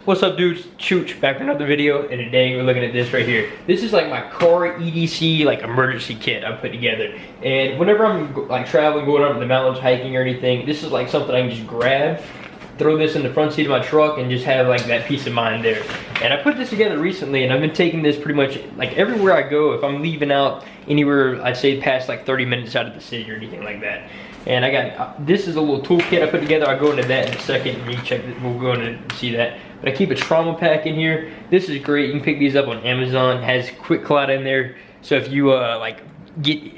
What's up, dudes? Chooch back with another video, and today we're looking at this right here. This is like my car EDC like emergency kit I put together. And whenever I'm like traveling, going up in the mountains, hiking or anything, this is like something I can just grab, throw this in the front seat of my truck, and just have like that peace of mind there. And I put this together recently, and I've been taking this pretty much like everywhere I go. If I'm leaving out anywhere, I'd say past like 30 minutes out of the city or anything like that. And I got, this is a little toolkit I put together. I'll go into that in a second, and you check it, we'll go in and see that. But I keep a trauma pack in here. This is great. You can pick these up on Amazon. It has quick clot in there. So if you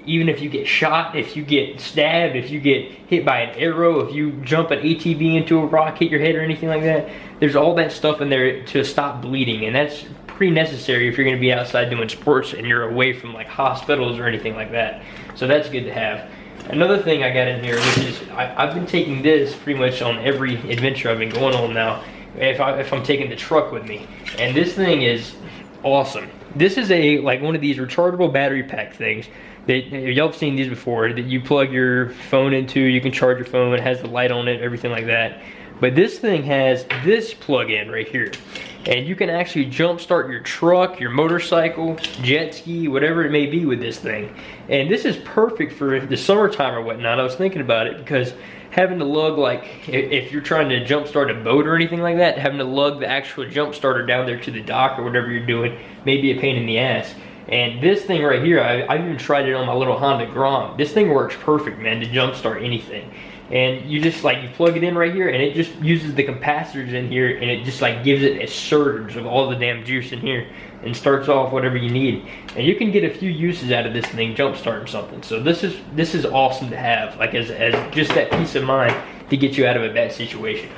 even if you get shot, if you get stabbed, if you get hit by an arrow, if you jump an ATV into a rock, hit your head or anything like that, there's all that stuff in there to stop bleeding. And that's pretty necessary if you're gonna be outside doing sports and you're away from like hospitals or anything like that. So that's good to have. Another thing I got in here, which is, I've been taking this pretty much on every adventure I've been going on now, if I'm taking the truck with me. And this thing is awesome. This is like one of these rechargeable battery pack things that y'all have seen these before, that you plug your phone into, you can charge your phone, it has the light on it, everything like that. But this thing has this plug-in right here. And you can actually jump start your truck, your motorcycle, jet ski, whatever it may be with this thing. And this is perfect for the summertime or whatnot. I was thinking about it because having to lug, like if you're trying to jump start a boat or anything like that, having to lug the actual jump starter down there to the dock or whatever you're doing may be a pain in the ass. And this thing right here, I've even tried it on my little Honda Grom. This thing works perfect, man, to jump start anything. And you just like, you plug it in right here, and it just uses the capacitors in here, and it just like gives it a surge of all the damn juice in here and starts off whatever you need. And you can get a few uses out of this thing jump starting something. So this is awesome to have, like as just that peace of mind to get you out of a bad situation.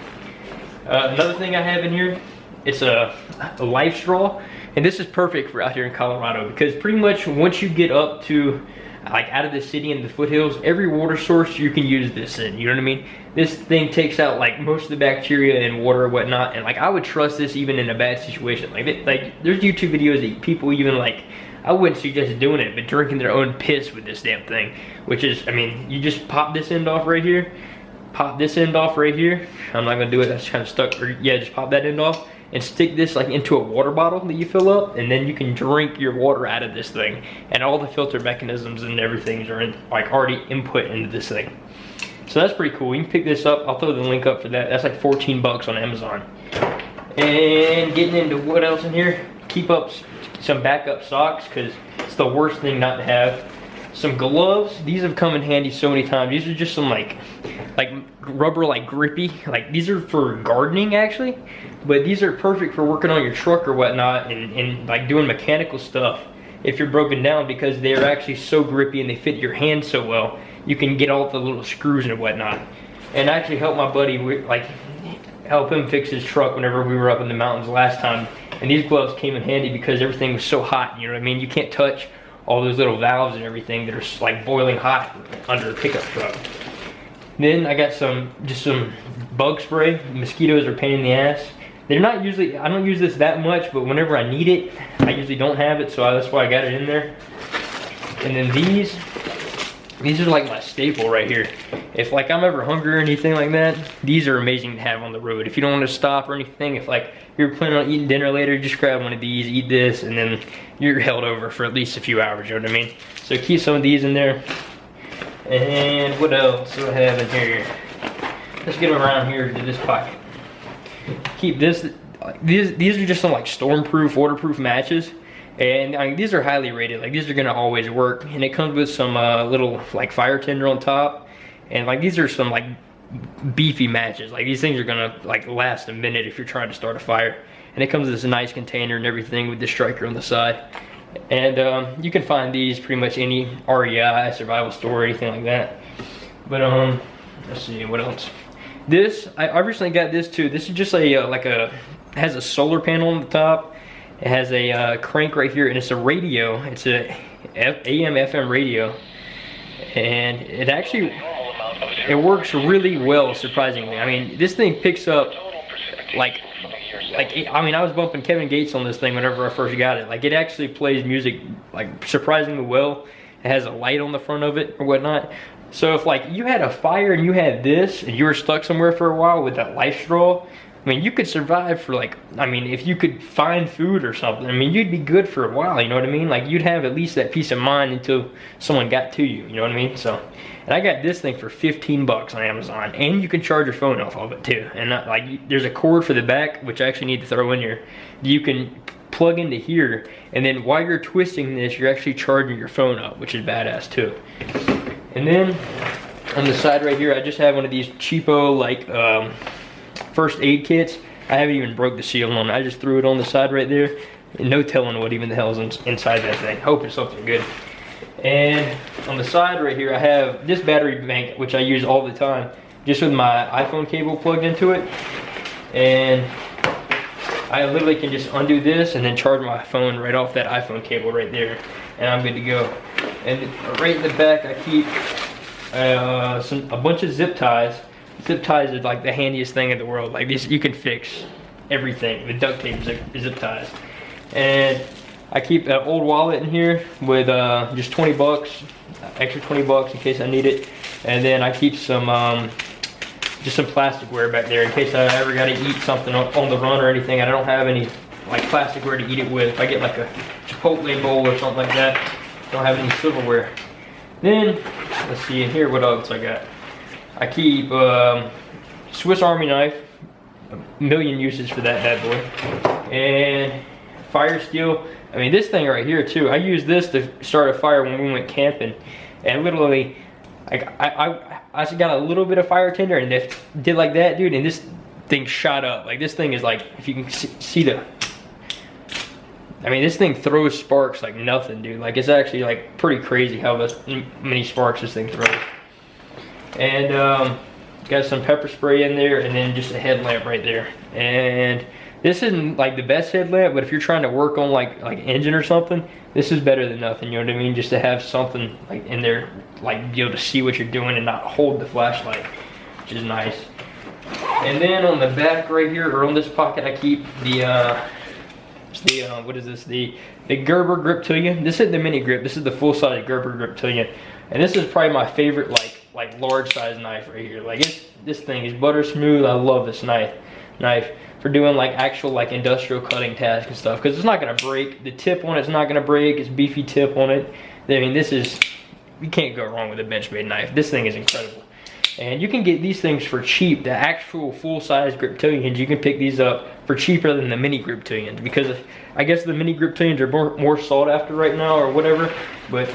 Another thing I have in here, it's a life straw, and this is perfect for out here in Colorado because pretty much once you get up to like out of the city and the foothills, every water source you can use this in, you know what I mean? This thing takes out like most of the bacteria in water and whatnot, and like I would trust this even in a bad situation. Like there's YouTube videos that people even like, I wouldn't suggest doing it, but drinking their own piss with this damn thing, which is, I mean, you just pop this end off right here, pop this end off right here. I'm not gonna do it, that's kind of stuck, or yeah, just pop that end off and stick this like into a water bottle that you fill up, and then you can drink your water out of this thing. And all the filter mechanisms and everything are like already input into this thing. So that's pretty cool. You can pick this up. I'll throw the link up for that. That's like 14 bucks on Amazon. And getting into what else in here, keep up some backup socks because it's the worst thing not to have. Some gloves. These have come in handy so many times. These are just some like rubber, like grippy, like these are for gardening actually, but these are perfect for working on your truck or whatnot, and like doing mechanical stuff if you're broken down, because they're actually so grippy and they fit your hand so well. You can get all the little screws and whatnot. And I actually helped my buddy, like help him fix his truck whenever we were up in the mountains last time, and these gloves came in handy because everything was so hot, you know what I mean? You can't touch all those little valves and everything that are like boiling hot under a pickup truck. Then I got just some bug spray. Mosquitoes are a pain in the ass. They're not usually, I don't use this that much, but whenever I need it, I usually don't have it, so that's why I got it in there. And then these are like my staple right here. If like I'm ever hungry or anything like that, these are amazing to have on the road. If you don't want to stop or anything, if like you're planning on eating dinner later, just grab one of these, eat this, and then you're held over for at least a few hours, you know what I mean? So keep some of these in there. And what else do I have in here? Let's get around here to this pocket. Keep this, these are just some like stormproof, waterproof matches. And I mean, these are highly rated, like these are gonna always work. And it comes with some little like fire tinder on top. And like these are some like beefy matches. Like these things are gonna like last a minute if you're trying to start a fire. And it comes with this nice container and everything with the striker on the side. And you can find these pretty much any REI, survival store, or anything like that. But let's see, what else? This, I recently got this too. This is just a, has a solar panel on the top. It has a crank right here, and it's a radio. It's a AM FM radio. And it actually, it works really well, surprisingly. I mean, this thing picks up I mean, I was bumping Kevin Gates on this thing whenever I first got it. Like, it actually plays music like surprisingly well. It has a light on the front of it or whatnot. So if like you had a fire and you had this and you were stuck somewhere for a while with that life straw, I mean, you could survive for like, I mean, if you could find food or something, I mean, you'd be good for a while, you know what I mean? Like, you'd have at least that peace of mind until someone got to you, you know what I mean? So, and I got this thing for 15 bucks on Amazon, and you can charge your phone off of it too. And like, there's a cord for the back, which I actually need to throw in here. You can plug into here, and then while you're twisting this, you're actually charging your phone up, which is badass too. And then on the side right here, I just have one of these cheapo, like, first aid kits. I haven't even broke the seal on it. I just threw it on the side right there. And no telling what even the hell's inside that thing. Hope it's something good. And on the side right here, I have this battery bank, which I use all the time, just with my iPhone cable plugged into it. And I literally can just undo this and then charge my phone right off that iPhone cable right there. And I'm good to go. And right in the back, I keep a bunch of zip ties. Zip ties are like the handiest thing in the world. Like these, you can fix everything. The duct tape is zip ties. And I keep an old wallet in here with just 20 bucks, extra 20 bucks in case I need it. And then I keep some, just some plasticware back there in case I ever got to eat something on the run or anything. I don't have any like plasticware to eat it with. If I get like a Chipotle bowl or something like that, I don't have any silverware. Then, let's see in here what else I got. I keep Swiss Army knife, a million uses for that bad boy, and fire steel. I mean, this thing right here too, I used this to start a fire when we went camping, and literally, I got a little bit of fire tinder and just did like that, dude, and this thing shot up. Like, this thing is like, if you can see the, I mean, this thing throws sparks like nothing, dude. Like, it's actually like pretty crazy how many sparks this thing throws. And got some pepper spray in there, and then just a headlamp right there. And this isn't like the best headlamp, but if you're trying to work on like engine or something, this is better than nothing, you know what I mean? Just to have something like in there, like be able to see what you're doing and not hold the flashlight, which is nice. And then on the back right here, or on this pocket, I keep the what is this? The Gerber Griptilian. This isn't the mini grip. This is the full size Gerber Griptilian, and this is probably my favorite like large size knife right here. Like, this thing is butter smooth. I love this knife for doing like actual like industrial cutting tasks and stuff, because it's not gonna break. The tip on it's not gonna break. It's beefy tip on it. I mean, this is, you can't go wrong with a Benchmade knife. This thing is incredible. And you can get these things for cheap. The actual full-size Griptilians, you can pick these up for cheaper than the mini Griptilians, because I guess the mini Griptilians are more sought after right now or whatever. But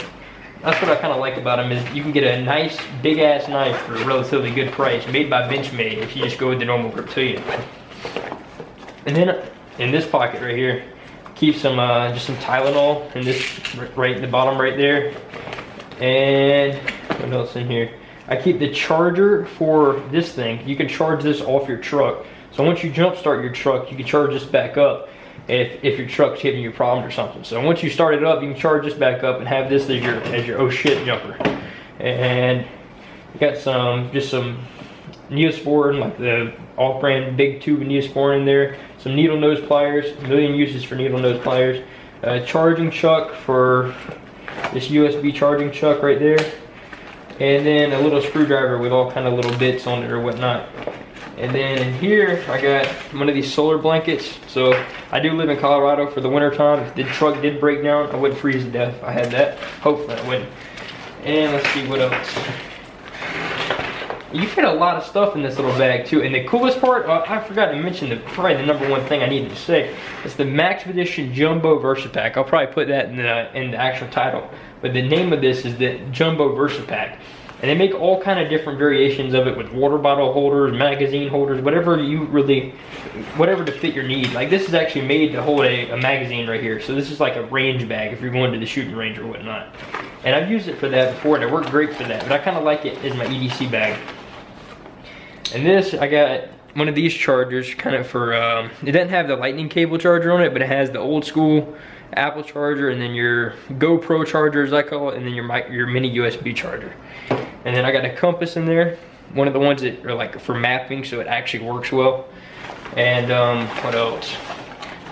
that's what I kind of like about them, is you can get a nice big-ass knife for a relatively good price, made by Benchmade, if you just go with the normal Griptilian. And then in this pocket right here, keep some just some Tylenol in this right in the bottom right there. And what else in here? I keep the charger for this thing. You can charge this off your truck. So once you jump start your truck, you can charge this back up if your truck's giving you a problem or something. So once you start it up, you can charge this back up and have this as your oh shit jumper. And you got just some Neosporin, like the off-brand big tube of Neosporin in there. Some needle nose pliers, a million uses for needle nose pliers. A charging chuck for this USB charging chuck right there. And then a little screwdriver with all kind of little bits on it or whatnot. And then in here, I got one of these solar blankets. So I do live in Colorado for the winter time. If the truck did break down, I wouldn't freeze to death if I had that. Hopefully I wouldn't. And let's see what else. You fit a lot of stuff in this little bag too. And the coolest part, I forgot to mention probably the #1 thing I needed to say. It's the Maxpedition Jumbo Versipack. I'll probably put that in the actual title. But the name of this is the Jumbo Versipack. And they make all kind of different variations of it with water bottle holders, magazine holders, whatever to fit your needs. Like, this is actually made to hold a magazine right here. So this is like a range bag if you're going to the shooting range or whatnot. And I've used it for that before, and it worked great for that. But I kind of like it as my EDC bag. And this, I got one of these chargers kind of for, it doesn't have the lightning cable charger on it, but it has the old school Apple charger, and then your GoPro charger, as I call it, and then your mini USB charger. And then I got a compass in there, one of the ones that are like for mapping, so it actually works well. And what else?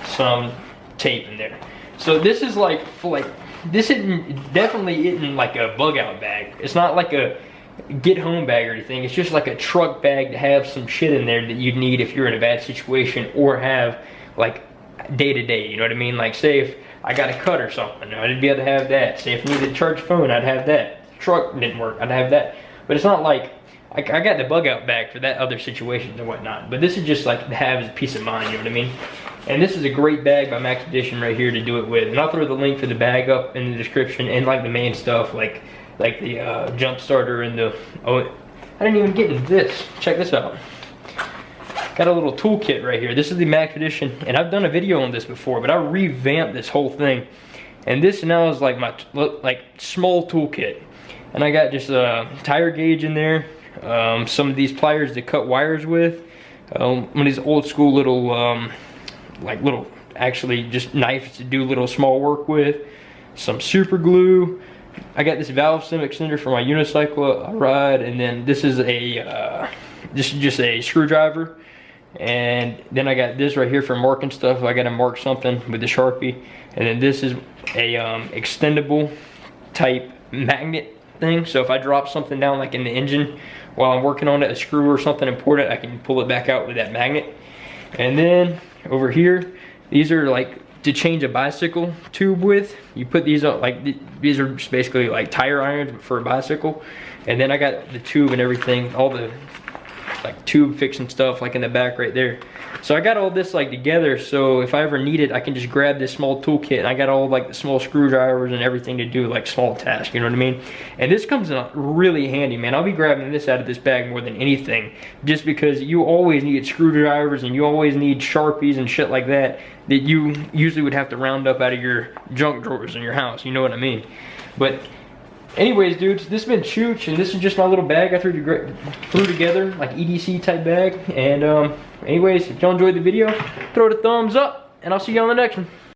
Some tape in there. So this is like this definitely isn't like a bug out bag. It's not like a get home bag or anything. It's just like a truck bag to have some shit in there that you'd need if you're in a bad situation, or have like day to day, you know what I mean? Like say if I got a cut or something, I'd be able to have that. Say if I needed to charge phone, I'd have that. Truck didn't work, I'd have that. But it's not like, I got the bug out bag for that other situations and whatnot. But this is just like to have as peace of mind, you know what I mean? And this is a great bag by Maxpedition right here to do it with. And I'll throw the link for the bag up in the description, and like the main stuff, like the jump starter and the, oh, I didn't even get into this. Check this out. Got a little toolkit right here. This is the Maxpedition, and I've done a video on this before, but I revamped this whole thing. And this now is like my small toolkit. And I got just a tire gauge in there, some of these pliers to cut wires with, one of these old school little, actually just knives to do little small work with, some super glue. I got this valve stem extender for my unicycle I ride, and then this is just a screwdriver. And then I got this right here for marking stuff. I gotta mark something with the Sharpie. And then this is a extendable type magnet thing. So if I drop something down like in the engine while I'm working on it, a screw or something important, I can pull it back out with that magnet. And then over here, these are like to change a bicycle tube with. You put these up, like these are just basically like tire irons for a bicycle. And then I got the tube and everything, all the like tube fixing stuff like in the back right there. So I got all this like together, so if I ever need it, I can just grab this small toolkit, and I got all like the small screwdrivers and everything to do like small tasks, you know what I mean? And this comes in really handy, man. I'll be grabbing this out of this bag more than anything, just because you always need screwdrivers and you always need Sharpies and shit like that you usually would have to round up out of your junk drawers in your house, you know what I mean? But anyways, dudes, this has been Chooch, and this is just my little bag I threw together, like EDC type bag. And anyways, if y'all enjoyed the video, throw it a thumbs up, and I'll see you on the next one.